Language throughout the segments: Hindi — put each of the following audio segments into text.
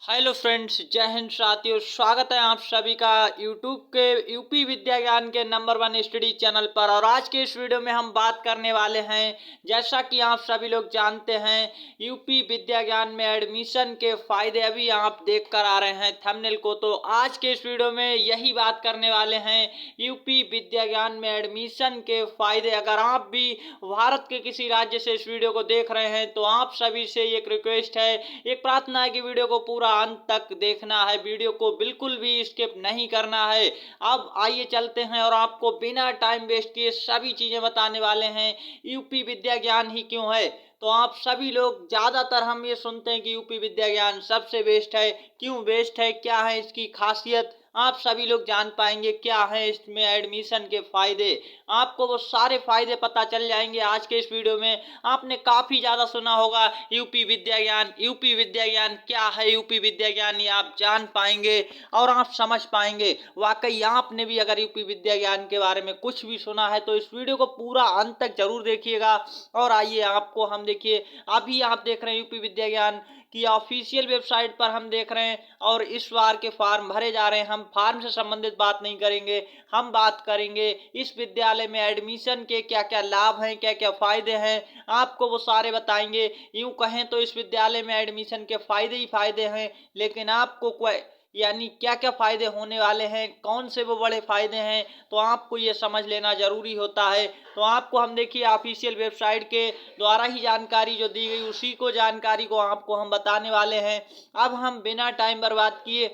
हेलो फ्रेंड्स, जय हिंद साथियों। स्वागत है आप सभी का यूट्यूब के यूपी विद्या ज्ञान के नंबर 1 स्टडी चैनल पर। और आज के इस वीडियो में हम बात करने वाले हैं, जैसा कि आप सभी लोग जानते हैं, यूपी विद्या ज्ञान में एडमिशन के फायदे अभी आप देख कर आ रहे हैं थंबनेल को। तो आज के इस वीडियो में यही बात करने वाले हैं, यूपी विद्या ज्ञान में एडमिशन के फायदे। अगर आप भी भारत के किसी राज्य से इस वीडियो को देख रहे हैं तो आप सभी से एक रिक्वेस्ट है, एक प्रार्थना है कि वीडियो को पूरा अंत तक देखना है, वीडियो को बिल्कुल भी स्किप नहीं करना है। अब आइए चलते हैं और आपको बिना टाइम वेस्ट किए सभी चीजें बताने वाले हैं। यूपी विद्या ज्ञान ही क्यों है, तो आप सभी लोग ज्यादातर हम ये सुनते हैं कि यूपी विद्या ज्ञान सबसे बेस्ट है। क्यों बेस्ट है, क्या है इसकी खासियत, आप सभी लोग जान पाएंगे। क्या है इसमें एडमिशन के फायदे, आपको वो सारे फायदे पता चल जाएंगे आज के इस वीडियो में। आपने काफी ज्यादा सुना होगा यूपी विद्या ज्ञान, यूपी विद्या ज्ञान क्या है, यूपी विद्या ज्ञान, ये आप जान पाएंगे और आप समझ पाएंगे। वाकई आपने भी अगर यूपी विद्या ज्ञान के बारे में कुछ भी सुना है तो इस वीडियो को पूरा अंत तक जरूर देखिएगा। और आइए आपको हम देखिए, अभी आप देख रहे हैं यूपी विद्या ज्ञान की ऑफिशियल वेबसाइट पर हम देख रहे हैं। और इस बार के फॉर्म भरे जा रहे हैं। हम फॉर्म से संबंधित बात नहीं करेंगे, हम बात करेंगे इस विद्यालय में एडमिशन के क्या क्या लाभ हैं, क्या क्या फायदे हैं, आपको वो सारे बताएंगे। यूं कहें तो इस विद्यालय में एडमिशन के फायदे ही फायदे हैं, लेकिन आपको कोई यानी क्या क्या फायदे होने वाले हैं, कौन से वो बड़े फायदे हैं, तो आपको ये समझ लेना जरूरी होता है। तो आपको हम देखिए ऑफिशियल वेबसाइट के द्वारा ही जानकारी जो दी गई उसी को जानकारी को आपको हम बताने वाले हैं। अब हम बिना टाइम बर्बाद किए,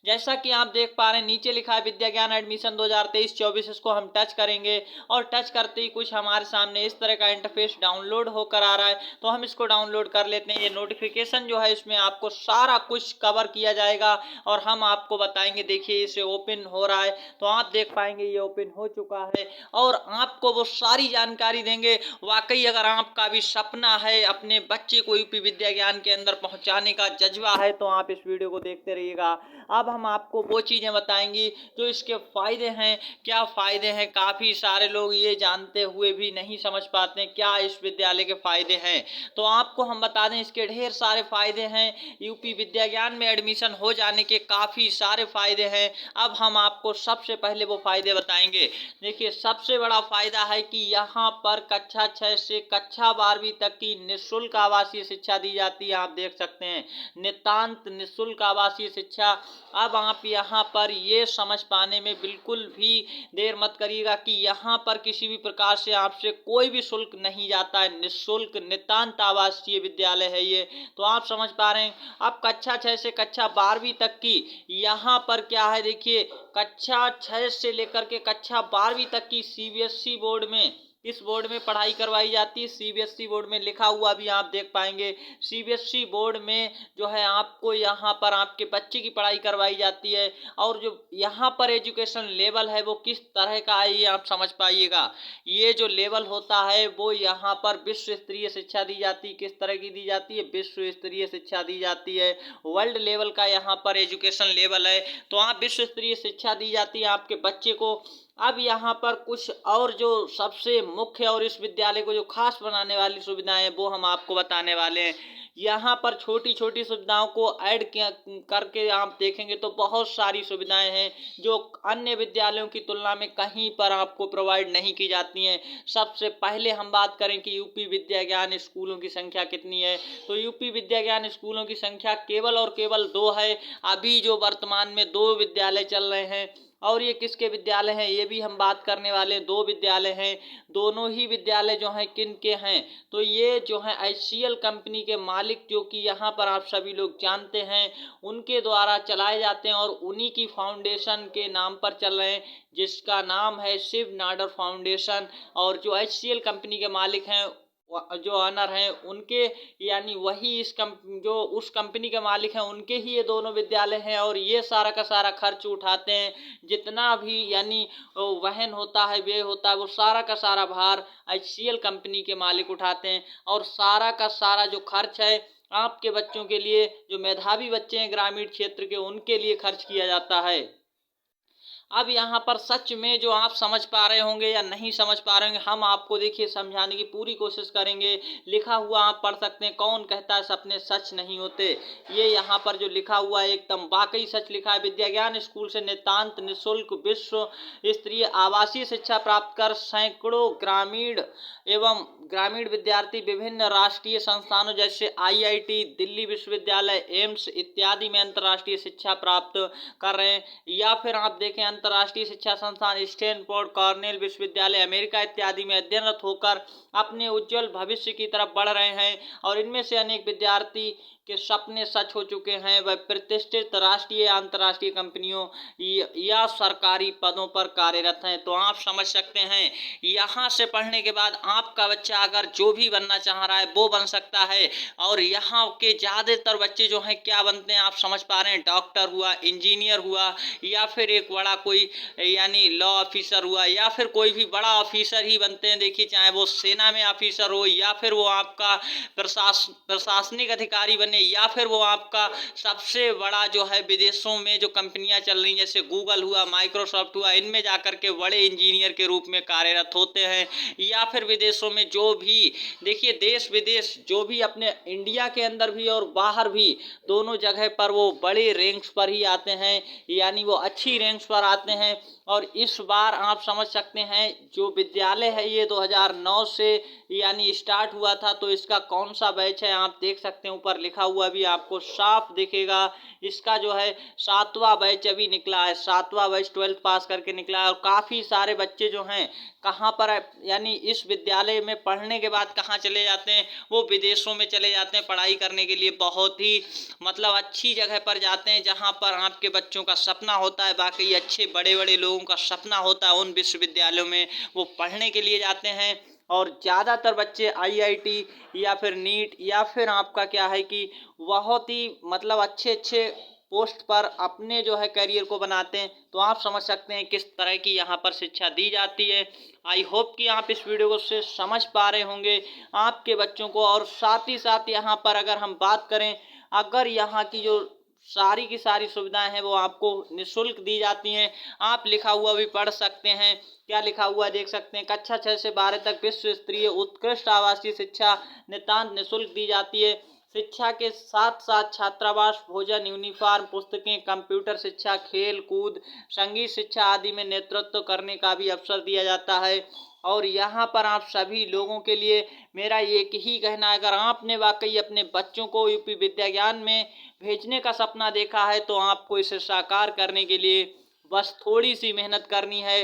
जैसा कि आप देख पा रहे हैं नीचे लिखा है विद्या ज्ञान एडमिशन 2023-24, इसको हम टच करेंगे और टच करते ही कुछ हमारे सामने इस तरह का इंटरफेस डाउनलोड होकर आ रहा है। तो हम इसको डाउनलोड कर लेते हैं। ये नोटिफिकेशन जो है इसमें आपको सारा कुछ कवर किया जाएगा और हम आपको बताएंगे। देखिए इसे ओपन हो रहा है, तो आप देख पाएंगे ये ओपन हो चुका है और आपको वो सारी जानकारी देंगे। वाकई अगर आपका भी सपना है अपने बच्चे को यूपी विद्या ज्ञान के अंदर पहुंचाने का जज्बा है तो आप इस वीडियो को देखते रहिएगा। अब हम आपको वो चीजें बताएंगी जो इसके फायदे हैं। क्या फायदे हैं, काफी सारे लोग ये जानते हुए भी नहीं समझ पाते हैं क्या इस विद्यालय के फायदे हैं। तो आपको हम बता दें इसके ढेर सारे फायदे हैं। यूपी विद्या ज्ञान में एडमिशन हो जाने के काफी सारे फायदे हैं। अब हम आपको सबसे पहले वो फायदे बताएंगे। देखिए सबसे बड़ा फायदा है कि यहाँ पर कक्षा 6 से कक्षा 12वीं तक की निःशुल्क आवासीय शिक्षा दी जाती है। आप देख सकते हैं नितांत निःशुल्क आवासीय शिक्षा। अब आप यहाँ पर ये समझ पाने में बिल्कुल भी देर मत करिएगा कि यहाँ पर किसी भी प्रकार से आपसे कोई भी शुल्क नहीं जाता है। निःशुल्क नितांत आवासीय विद्यालय है ये, तो आप समझ पा रहे हैं। अब कक्षा 6 से कक्षा 12वीं तक की यहाँ पर क्या है, देखिए कक्षा 6 से लेकर के कक्षा 12वीं तक की सीबीएसई बोर्ड में, इस बोर्ड में पढ़ाई करवाई जाती है। सीबीएसई बोर्ड में लिखा हुआ भी आप देख पाएंगे। सीबीएसई बोर्ड में जो है आपको यहाँ पर आपके बच्चे की पढ़ाई करवाई जाती है। और जो यहाँ पर एजुकेशन लेवल है वो किस तरह का है ये आप समझ पाइएगा। ये जो लेवल होता है वो यहाँ पर विश्व स्तरीय शिक्षा दी जाती है। किस तरह की दी जाती है, विश्व स्तरीय शिक्षा दी जाती है। वर्ल्ड लेवल का यहाँ पर एजुकेशन लेवल है, तो आप विश्व स्तरीय शिक्षा दी जाती है आपके बच्चे को। अब यहाँ पर कुछ और जो सबसे मुख्य और इस विद्यालय को जो खास बनाने वाली सुविधाएं हैं वो हम आपको बताने वाले हैं। यहाँ पर छोटी छोटी सुविधाओं को ऐड करके आप देखेंगे तो बहुत सारी सुविधाएं हैं जो अन्य विद्यालयों की तुलना में कहीं पर आपको प्रोवाइड नहीं की जाती हैं। सबसे पहले हम बात करें कि यूपी विद्या ज्ञान स्कूलों की संख्या कितनी है, तो यूपी विद्या ज्ञान स्कूलों की संख्या केवल और केवल 2 है। अभी जो वर्तमान में 2 विद्यालय चल रहे हैं, और ये किसके विद्यालय हैं ये भी हम बात करने वाले हैं। 2 विद्यालय हैं, दोनों ही विद्यालय जो हैं किन के हैं, तो ये जो है एचसीएल कंपनी के मालिक, जो कि यहाँ पर आप सभी लोग जानते हैं, उनके द्वारा चलाए जाते हैं और उन्हीं की फाउंडेशन के नाम पर चल रहे हैं, जिसका नाम है शिव नाडर फाउंडेशन। और जो एचसीएल कंपनी के मालिक हैं, जो ऑनर हैं उनके, यानी वही जो उस कंपनी के मालिक हैं उनके ही ये दोनों विद्यालय हैं। और ये सारा का सारा खर्च उठाते हैं, जितना भी यानी वहन होता है, व्यय होता है, वो सारा का सारा भार एचसीएल कंपनी के मालिक उठाते हैं। और सारा का सारा जो खर्च है आपके बच्चों के लिए, जो मेधावी बच्चे हैं ग्रामीण क्षेत्र के, उनके लिए खर्च किया जाता है। अब यहाँ पर सच में जो आप समझ पा रहे होंगे या नहीं समझ पा रहे होंगे, हम आपको देखिए समझाने की पूरी कोशिश करेंगे। लिखा हुआ आप पढ़ सकते हैं, कौन कहता है सपने सच नहीं होते। ये यहाँ पर जो लिखा हुआ है एकदम वाकई सच लिखा है। विद्या ज्ञान स्कूल से नितांत निःशुल्क विश्व स्तरीय आवासीय शिक्षा प्राप्त कर सैकड़ों ग्रामीण विद्यार्थी विभिन्न राष्ट्रीय संस्थानों जैसे IIT, दिल्ली विश्वविद्यालय, एम्स इत्यादि में अंतर्राष्ट्रीय शिक्षा प्राप्त कर रहे हैं। या फिर आप देखें अंतर्राष्ट्रीय शिक्षा संस्थान स्टैनफोर्ड, कॉर्नेल विश्वविद्यालय अमेरिका इत्यादि में अध्ययनरत होकर अपने उज्जवल भविष्य की तरफ बढ़ रहे हैं। और इनमें से अनेक विद्यार्थी के सपने सच हो चुके हैं। वह प्रतिष्ठित राष्ट्रीय या अंतर्राष्ट्रीय कंपनियों या सरकारी पदों पर कार्यरत हैं। तो आप समझ सकते हैं, यहाँ से पढ़ने के बाद आपका बच्चा अगर जो भी बनना चाह रहा है वो बन सकता है। और यहाँ के ज़्यादातर बच्चे जो हैं क्या बनते हैं आप समझ पा रहे हैं, डॉक्टर हुआ, इंजीनियर हुआ, या फिर एक बड़ा कोई यानी लॉ ऑफिसर हुआ, या फिर कोई भी बड़ा ऑफिसर ही बनते हैं। देखिए, चाहे वो सेना में ऑफिसर हो, या फिर वो आपका प्रशासनिक अधिकारी बने, या फिर वो आपका सबसे बड़ा जो है विदेशों में जो कंपनियां चल रही जैसे गूगल हुआ, माइक्रोसॉफ्ट हुआ, इनमें जाकर के बड़े इंजीनियर के रूप में कार्यरत होते हैं। या फिर विदेशों में जो भी देखिए देश विदेश जो भी अपने इंडिया के अंदर भी और बाहर भी दोनों जगह पर वो बड़े रैंक्स पर ही आते हैं, यानी वो अच्छी रैंक्स पर आते हैं। और इस बार आप समझ सकते हैं जो विद्यालय है ये 2009 से यानी स्टार्ट हुआ था। तो इसका कौन सा बैच है आप देख सकते हैं, ऊपर लिखा हुआ भी आपको साफ दिखेगा। इसका जो है 7वां बैच अभी निकला है, 7वां बैच 12th पास करके निकला है। और काफ़ी सारे बच्चे जो हैं कहाँ पर यानी इस विद्यालय में पढ़ने के बाद कहाँ चले जाते हैं, वो विदेशों में चले जाते हैं पढ़ाई करने के लिए। बहुत ही मतलब अच्छी जगह पर जाते हैं जहाँ पर आपके बच्चों का सपना होता है, बाकी अच्छे बड़े बड़े लोगों का सपना होता है। उन विश्वविद्यालयों में वो पढ़ने के लिए जाते हैं। और ज़्यादातर बच्चे IIT या फिर नीट या फिर आपका क्या है कि बहुत ही मतलब अच्छे अच्छे पोस्ट पर अपने जो है करियर को बनाते हैं। तो आप समझ सकते हैं किस तरह की यहाँ पर शिक्षा दी जाती है। आई होप कि आप इस वीडियो को से समझ पा रहे होंगे आपके बच्चों को। और साथ ही साथ यहाँ पर अगर हम बात करें, अगर यहाँ की जो सारी की सारी सुविधाएं हैं वो आपको निःशुल्क दी जाती हैं। आप लिखा हुआ भी पढ़ सकते हैं, क्या लिखा हुआ है देख सकते हैं। कक्षा 6 से 12 तक विश्व स्तरीय उत्कृष्ट आवासीय शिक्षा नितांत निःशुल्क दी जाती है। शिक्षा के साथ साथ छात्रावास, भोजन, यूनिफॉर्म, पुस्तकें, कंप्यूटर शिक्षा, खेल कूद, संगीत शिक्षा आदि में नेतृत्व करने का भी अवसर दिया जाता है। और यहाँ पर आप सभी लोगों के लिए मेरा एक ही कहना है, अगर आपने वाकई अपने बच्चों को यूपी विद्या ज्ञान में भेजने का सपना देखा है तो आपको इसे साकार करने के लिए बस थोड़ी सी मेहनत करनी है।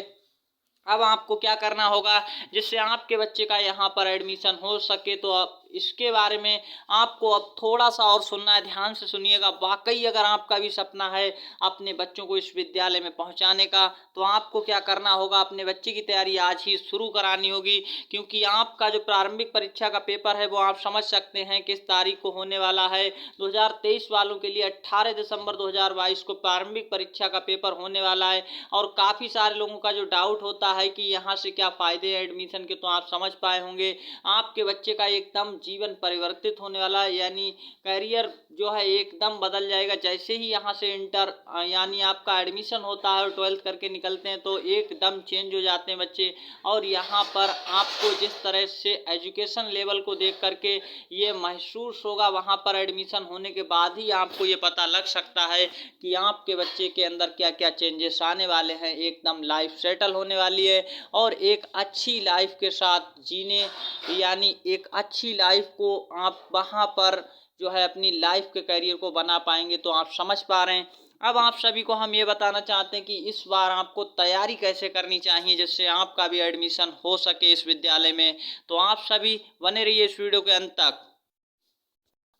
अब आपको क्या करना होगा जिससे आपके बच्चे का यहाँ पर एडमिशन हो सके, तो आप इसके बारे में आपको अब थोड़ा सा और सुनना है, ध्यान से सुनिएगा। वाकई अगर आपका भी सपना है अपने बच्चों को इस विद्यालय में पहुँचाने का, तो आपको क्या करना होगा, अपने बच्चे की तैयारी आज ही शुरू करानी होगी। क्योंकि आपका जो प्रारंभिक परीक्षा का पेपर है वो आप समझ सकते हैं किस तारीख को होने वाला है। 2023 वालों के लिए 18 दिसंबर 2022 को प्रारंभिक परीक्षा का पेपर होने वाला है। और काफ़ी सारे लोगों का जो डाउट होता है कि यहाँ से क्या फ़ायदे हैं एडमिशन के, तो आप समझ पाए होंगे आपके बच्चे का एकदम जीवन परिवर्तित होने वाला है, यानी करियर जो है एकदम बदल जाएगा। जैसे ही यहाँ से इंटर यानी आपका एडमिशन होता है और 12th करके निकलते हैं तो एकदम चेंज हो जाते हैं बच्चे। और यहाँ पर आपको जिस तरह से एजुकेशन लेवल को देख करके ये महसूस होगा, वहाँ पर एडमिशन होने के बाद ही आपको ये पता लग सकता है कि आपके बच्चे के अंदर क्या क्या चेंजेस आने वाले हैं। एकदम लाइफ सेटल होने वाली है और एक अच्छी लाइफ के साथ जीने यानी एक अच्छी लाइफ को आप वहाँ पर जो है अपनी लाइफ के करियर को बना पाएंगे। तो आप समझ पा रहे हैं। अब आप सभी को हम ये बताना चाहते हैं कि इस बार आपको तैयारी कैसे करनी चाहिए जिससे आपका भी एडमिशन हो सके इस विद्यालय में। तो आप सभी बने रहिए इस वीडियो के अंत तक।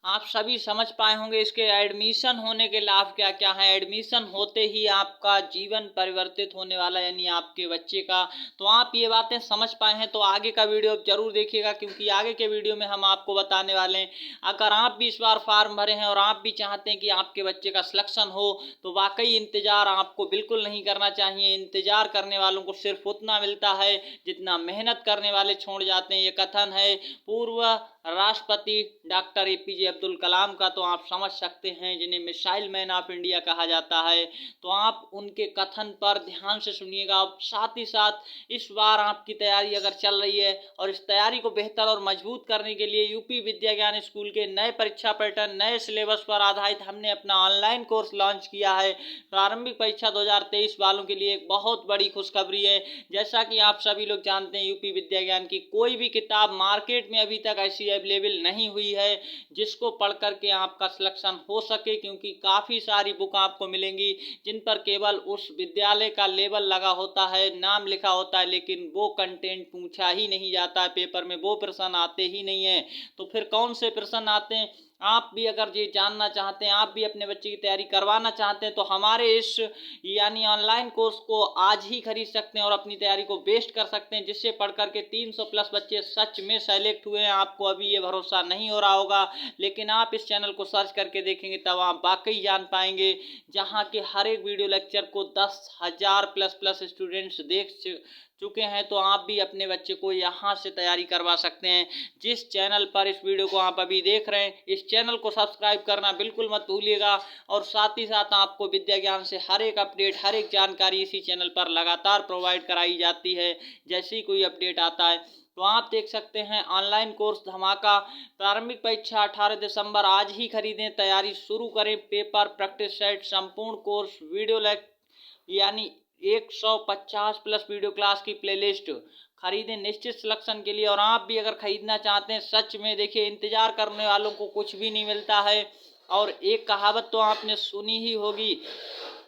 आप सभी समझ पाए होंगे इसके एडमिशन होने के लाभ क्या क्या हैं। एडमिशन होते ही आपका जीवन परिवर्तित होने वाला है, यानी आपके बच्चे का। तो आप ये बातें समझ पाए हैं तो आगे का वीडियो जरूर देखिएगा, क्योंकि आगे के वीडियो में हम आपको बताने वाले हैं। अगर आप भी इस बार फॉर्म भरे हैं और आप भी चाहते हैं कि आपके बच्चे का सिलेक्शन हो, तो वाकई इंतजार आपको बिल्कुल नहीं करना चाहिए। इंतजार करने वालों को सिर्फ उतना मिलता है जितना मेहनत करने वाले छोड़ जाते हैं। ये कथन है पूर्व राष्ट्रपति डॉक्टर APJ अब्दुल कलाम का तो आप समझ सकते हैं, जिन्हें मिसाइल मैन ऑफ इंडिया कहा जाता है। तो आप उनके कथन पर ध्यान से सुनिएगा। साथ ही साथ इस बार आपकी तैयारी अगर चल रही है और इस तैयारी को बेहतर और मजबूत करने के लिए यूपी विद्या ज्ञान स्कूल के नए परीक्षा पैटर्न, नए सिलेबस पर आधारित हमने अपना ऑनलाइन कोर्स लॉन्च किया है। प्रारंभिक परीक्षा 2023 वालों के लिए एक बहुत बड़ी खुशखबरी है। जैसा कि आप सभी लोग जानते हैं, यूपी विद्या ज्ञान की कोई भी किताब मार्केट में अभी तक ऐसी अवेलेबल नहीं हुई है जिसको पढ़ करके आपका सिलेक्शन हो सके, क्योंकि काफ़ी सारी बुक आपको मिलेंगी जिन पर केवल उस विद्यालय का लेबल लगा होता है, नाम लिखा होता है, लेकिन वो कंटेंट पूछा ही नहीं जाता है पेपर में, वो प्रश्न आते ही नहीं है। तो फिर कौन से प्रश्न आते हैं? आप भी अगर ये जानना चाहते हैं, आप भी अपने बच्चे की तैयारी करवाना चाहते हैं, तो हमारे इस यानी ऑनलाइन कोर्स को आज ही खरीद सकते हैं और अपनी तैयारी को बेस्ट कर सकते हैं, जिससे पढ़ करके 300 प्लस बच्चे सच में सेलेक्ट हुए हैं। आपको अभी ये भरोसा नहीं हो रहा होगा, लेकिन आप इस चैनल को सर्च करके देखेंगे तब आप वाकई जान पाएंगे, जहाँ के हर एक वीडियो लेक्चर को 10,000 प्लस स्टूडेंट्स देख चुके हैं। तो आप भी अपने बच्चे को यहाँ से तैयारी करवा सकते हैं। जिस चैनल पर इस वीडियो को आप अभी देख रहे हैं, इस चैनल को सब्सक्राइब करना बिल्कुल मत भूलिएगा, और साथ ही साथ आपको विद्या ज्ञान से हर एक अपडेट, हर एक जानकारी इसी चैनल पर लगातार प्रोवाइड कराई जाती है। जैसे ही कोई अपडेट आता है तो आप देख सकते हैं ऑनलाइन कोर्स धमाका। प्रारंभिक परीक्षा 18 दिसंबर, आज ही खरीदें, तैयारी शुरू करें। पेपर, प्रैक्टिस सेट, संपूर्ण कोर्स, वीडियो यानी 150 प्लस वीडियो क्लास की प्लेलिस्ट खरीदें निश्चित सिलेक्शन के लिए। और आप भी अगर खरीदना चाहते हैं, सच में देखिए, इंतजार करने वालों को कुछ भी नहीं मिलता है। और एक कहावत तो आपने सुनी ही होगी,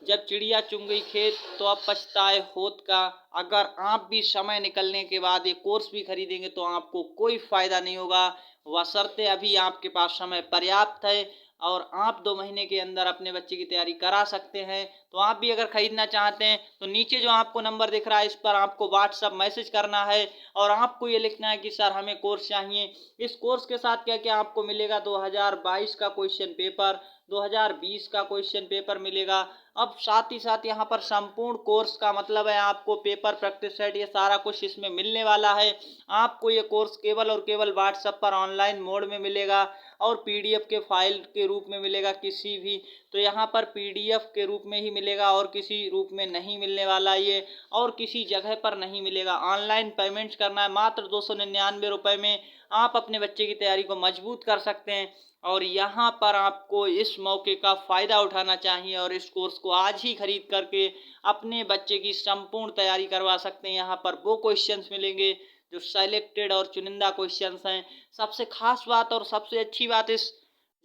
जब चिड़िया चुन गई खेत तो अब पछताए होत का। अगर आप भी समय निकलने के बाद ये कोर्स भी खरीदेंगे तो आपको कोई फायदा नहीं होगा, बशर्ते अभी आपके पास समय पर्याप्त है और आप 2 महीने के अंदर अपने बच्चे की तैयारी करा सकते हैं। तो आप भी अगर खरीदना चाहते हैं तो नीचे जो आपको नंबर दिख रहा है, इस पर आपको व्हाट्सअप मैसेज करना है और आपको ये लिखना है कि सर हमें कोर्स चाहिए। इस कोर्स के साथ क्या क्या आपको मिलेगा? 2022 का क्वेश्चन पेपर, 2020 का क्वेश्चन पेपर मिलेगा। अब साथ ही साथ यहाँ पर संपूर्ण कोर्स का मतलब है आपको पेपर, प्रैक्टिस सेट, ये सारा कुछ इसमें मिलने वाला है। आपको ये कोर्स केवल और केवल व्हाट्सएप पर ऑनलाइन मोड में मिलेगा और PDF के फाइल के रूप में मिलेगा किसी भी। तो यहाँ पर PDF के रूप में ही मिलेगा और किसी रूप में नहीं मिलने वाला ये, और किसी जगह पर नहीं मिलेगा। ऑनलाइन पेमेंट्स करना है, मात्र 299 रुपये में आप अपने बच्चे की तैयारी को मजबूत कर सकते हैं। और यहाँ पर आपको इस मौके का फ़ायदा उठाना चाहिए और इस कोर्स को आज ही खरीद करके अपने बच्चे की संपूर्ण तैयारी करवा सकते हैं। यहाँ पर वो क्वेश्चंस मिलेंगे जो सेलेक्टेड और चुनिंदा क्वेश्चंस हैं। सबसे खास बात और सबसे अच्छी बात इस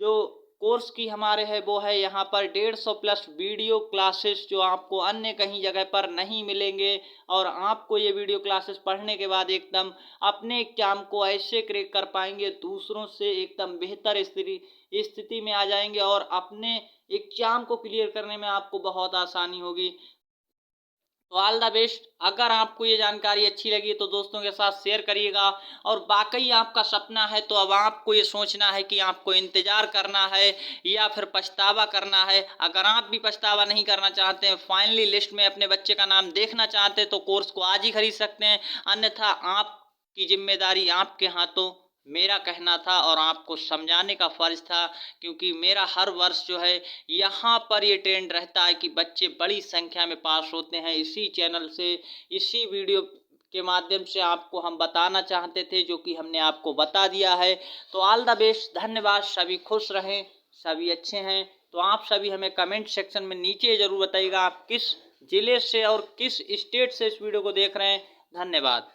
जो कोर्स की हमारे है वो है यहाँ पर 150 प्लस वीडियो क्लासेस, जो आपको अन्य कहीं जगह पर नहीं मिलेंगे। और आपको ये वीडियो क्लासेस पढ़ने के बाद एकदम अपने एग्जाम को ऐसे क्रैक कर पाएंगे, दूसरों से एकदम बेहतर स्थिति में आ जाएंगे और अपने एग्जाम को क्लियर करने में आपको बहुत आसानी होगी। तो ऑल द बेस्ट। अगर आपको ये जानकारी अच्छी लगी तो दोस्तों के साथ शेयर करिएगा, और वाकई आपका सपना है तो अब आपको ये सोचना है कि आपको इंतजार करना है या फिर पछतावा करना है। अगर आप भी पछतावा नहीं करना चाहते हैं, फाइनली लिस्ट में अपने बच्चे का नाम देखना चाहते हैं, तो कोर्स को आज ही खरीद सकते हैं। अन्यथा आपकी जिम्मेदारी आपके हाथों, मेरा कहना था और आपको समझाने का फर्ज था, क्योंकि मेरा हर वर्ष जो है यहाँ पर ये ट्रेंड रहता है कि बच्चे बड़ी संख्या में पास होते हैं। इसी चैनल से, इसी वीडियो के माध्यम से आपको हम बताना चाहते थे, जो कि हमने आपको बता दिया है। तो ऑल द बेस्ट, धन्यवाद। सभी खुश रहें, सभी अच्छे हैं। तो आप सभी हमें कमेंट सेक्शन में नीचे ज़रूर बताइएगा आप किस ज़िले से और किस स्टेट से इस वीडियो को देख रहे हैं। धन्यवाद।